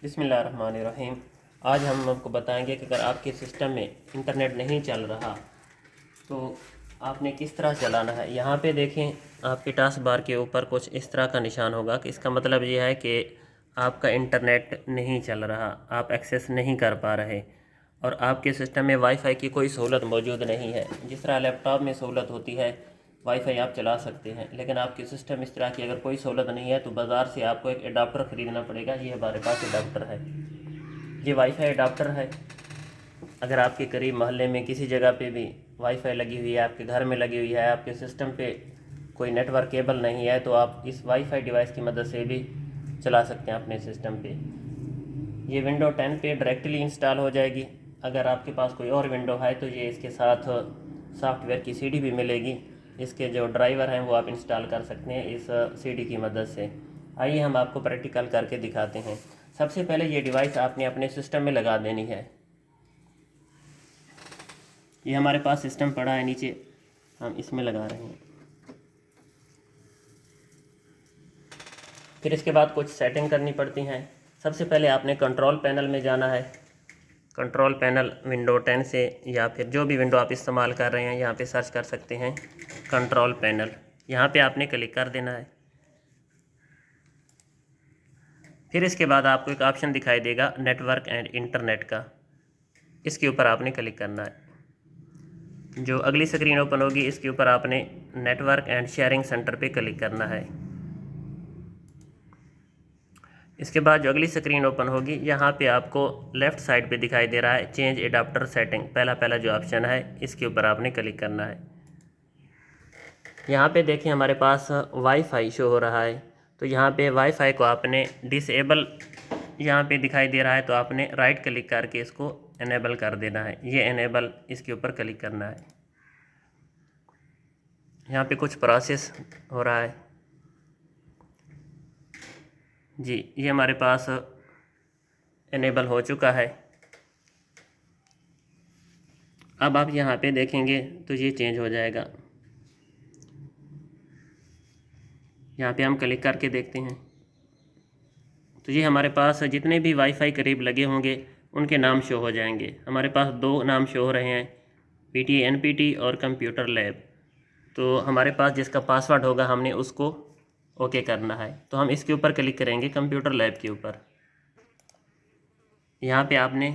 बिस्मिल्लाहिर्रहमानिर्रहीम। आज हम आपको बताएंगे कि अगर आपके सिस्टम में इंटरनेट नहीं चल रहा तो आपने किस तरह चलाना है। यहाँ पे देखें, आपके टास्क बार के ऊपर कुछ इस तरह का निशान होगा कि इसका मतलब ये है कि आपका इंटरनेट नहीं चल रहा, आप एक्सेस नहीं कर पा रहे और आपके सिस्टम में वाईफाई की कोई सहूलत मौजूद नहीं है। जिस तरह लैपटॉप में सहूलत होती है, वाईफाई आप चला सकते हैं, लेकिन आपके सिस्टम इस तरह की अगर कोई सहूलत नहीं है तो बाज़ार से आपको एक एडाप्टर ख़रीदना पड़ेगा। ये हमारे पास एडाप्टर है, ये वाईफाई एडाप्टर है। अगर आपके करीब मोहल्ले में किसी जगह पे भी वाईफाई लगी हुई है, आपके घर में लगी हुई है, आपके सिस्टम पे कोई नेटवर्क केबल नहीं है, तो आप इस वाईफाई डिवाइस की मदद से भी चला सकते हैं अपने सिस्टम पे। ये विंडो 10 पे डायरेक्टली इंस्टॉल हो जाएगी। अगर आपके पास कोई और विंडो है तो ये इसके साथ सॉफ्टवेयर की सीडी भी मिलेगी। इसके जो ड्राइवर हैं वो आप इंस्टॉल कर सकते हैं इस सीडी की मदद से। आइए हम आपको प्रैक्टिकल करके दिखाते हैं। सबसे पहले ये डिवाइस आपने अपने सिस्टम में लगा देनी है। ये हमारे पास सिस्टम पड़ा है नीचे, हम इसमें लगा रहे हैं। फिर इसके बाद कुछ सेटिंग करनी पड़ती हैं। सबसे पहले आपने कंट्रोल पैनल में जाना है। कंट्रोल पैनल विंडो 10 से या फिर जो भी विंडो आप इस्तेमाल कर रहे हैं यहाँ पे सर्च कर सकते हैं कंट्रोल पैनल। यहाँ पे आपने क्लिक कर देना है। फिर इसके बाद आपको एक ऑप्शन दिखाई देगा नेटवर्क एंड इंटरनेट का, इसके ऊपर आपने क्लिक करना है। जो अगली स्क्रीन ओपन होगी इसके ऊपर आपने नेटवर्क एंड शेयरिंग सेंटर पे क्लिक करना है। इसके बाद जो अगली स्क्रीन ओपन होगी यहाँ पे आपको लेफ़्ट साइड पे दिखाई दे रहा है चेंज एडाप्टर सेटिंग, पहला जो ऑप्शन है इसके ऊपर आपने क्लिक करना है। यहाँ पे देखिए हमारे पास वाईफाई शो हो रहा है, तो यहाँ पे वाईफाई को आपने डिसेबल यहाँ पे दिखाई दे रहा है, तो आपने राइट क्लिक करके इसको इनेबल कर देना है। ये इनेबल, इसके ऊपर क्लिक करना है। यहाँ पे कुछ प्रोसेस हो रहा है जी, ये हमारे पास इनेबल हो चुका है। अब आप यहाँ पे देखेंगे तो ये चेंज हो जाएगा। यहाँ पे हम क्लिक करके देखते हैं तो ये हमारे पास जितने भी वाईफाई करीब लगे होंगे उनके नाम शो हो जाएंगे। हमारे पास 2 नाम शो हो रहे हैं, पीटी एनपीटी और कंप्यूटर लैब। तो हमारे पास जिसका पासवर्ड होगा हमने उसको ओके करना है, तो हम इसके ऊपर क्लिक करेंगे कंप्यूटर लैब के ऊपर। यहाँ पे आपने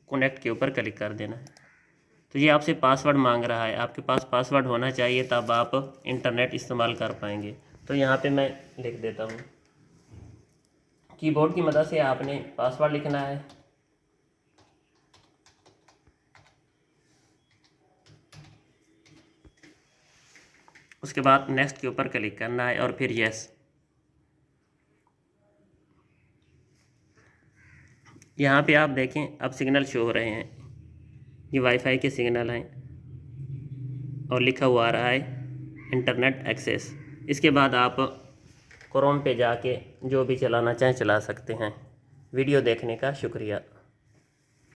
कनेक्ट के ऊपर क्लिक कर देना है। तो ये आपसे पासवर्ड मांग रहा है, आपके पास पासवर्ड होना चाहिए तब आप इंटरनेट इस्तेमाल कर पाएंगे। तो यहाँ पे मैं लिख देता हूँ, कीबोर्ड की मदद से आपने पासवर्ड लिखना है। उसके बाद नेक्स्ट के ऊपर क्लिक करना है और फिर यस। यहाँ पे आप देखें अब सिग्नल शो हो रहे हैं, ये वाईफाई के सिग्नल हैं और लिखा हुआ आ रहा है इंटरनेट एक्सेस। इसके बाद आप क्रोम पे जाके जो भी चलाना चाहें चला सकते हैं। वीडियो देखने का शुक्रिया।